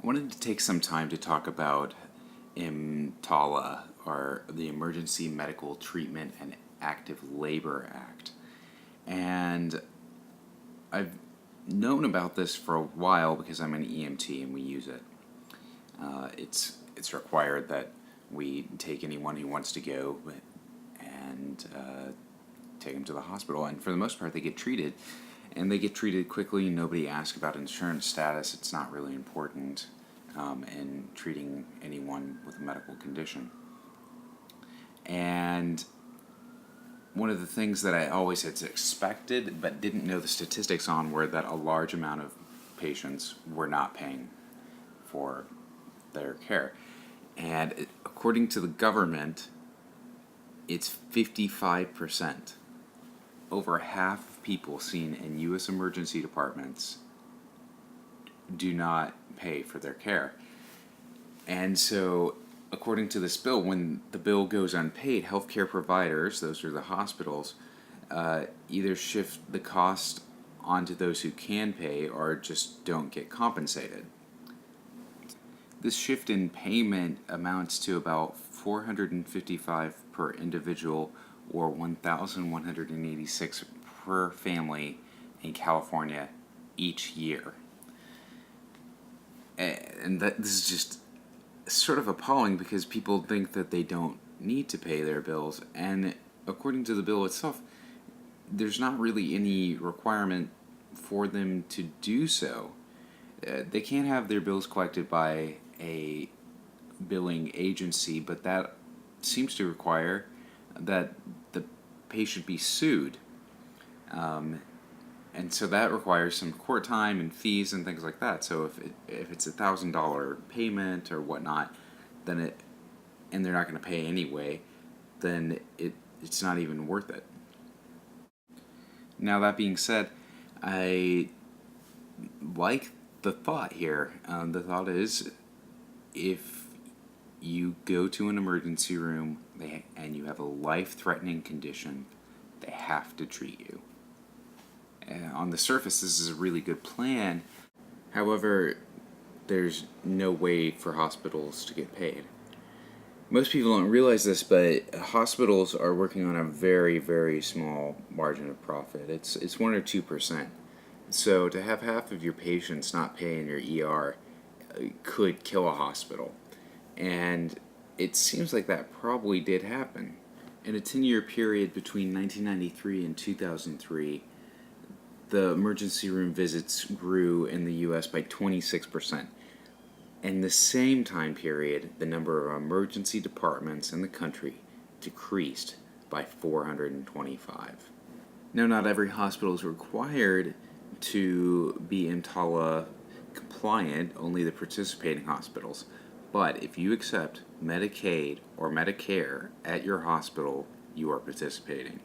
I wanted to take some time to talk about Emtala, or the Emergency Medical Treatment and Active Labor Act. And I've known about this for a while because I'm an EMT and we use it. It's required that we take anyone who wants to go and take them to the hospital, and for the most part they get treated. And they get treated quickly. Nobody asks about insurance status. It's not really important in treating anyone with a medical condition. And one of the things that I always had expected but didn't know the statistics on were that a large amount of patients were not paying for their care. And according to the government, it's 55%. Over half of people seen in U.S. emergency departments do not pay for their care. And so, according to this bill, when the bill goes unpaid, healthcare providers, those are the hospitals, either shift the cost onto those who can pay or just don't get compensated. This shift in payment amounts to about $455 per individual, or $1,186 per family in California each year. And this is just sort of appalling because people think that they don't need to pay their bills, and according to the bill itself, there's not really any requirement for them to do so. They can't have their bills collected by a billing agency, but that seems to require that the patient be sued. And so that requires some court time and fees and things like that. So if it's $1,000 payment or whatnot, then and they're not going to pay anyway, then it's not even worth it. Now, that being said, I like the thought here. The thought is, if you go to an emergency room and you have a life-threatening condition, they have to treat you. On the surface, this is a really good plan. However, there's no way for hospitals to get paid. Most people don't realize this, but hospitals are working on a very, very small margin of profit. It's 1 or 2%. So to have half of your patients not pay in your ER could kill a hospital. And it seems like that probably did happen. In a 10-year period between 1993 and 2003, the emergency room visits grew in the U.S. by 26%. In the same time period, the number of emergency departments in the country decreased by 425. Now, not every hospital is required to be Emtala compliant, only the participating hospitals. But if you accept Medicaid or Medicare at your hospital, you are participating.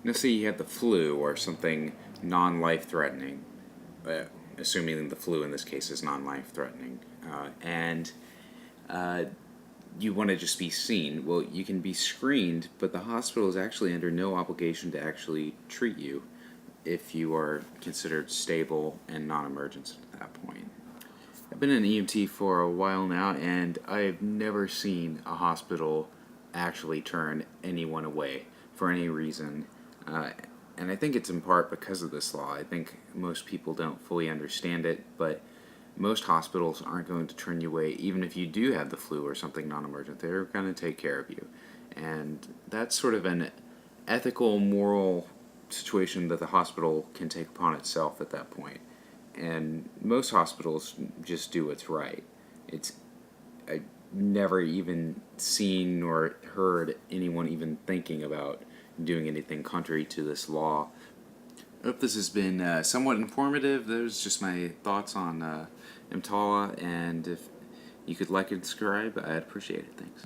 Now, say you have the flu or something non-life-threatening, assuming the flu in this case is non-life-threatening, and you want to just be seen. Well, you can be screened, but the hospital is actually under no obligation to actually treat you if you are considered stable and non-emergent at that point. I've been an EMT for a while now, and I've never seen a hospital actually turn anyone away for any reason. And I think it's in part because of this law. I think most people don't fully understand it, but most hospitals aren't going to turn you away even if you do have the flu or something non-emergent. They're going to take care of you. And that's sort of an ethical, moral situation that the hospital can take upon itself at that point. And most hospitals just do what's right. I've never even seen or heard anyone even thinking about doing anything contrary to this law. I hope this has been somewhat informative. Those are just my thoughts on Emtala, and if you could like and subscribe, I'd appreciate it. Thanks.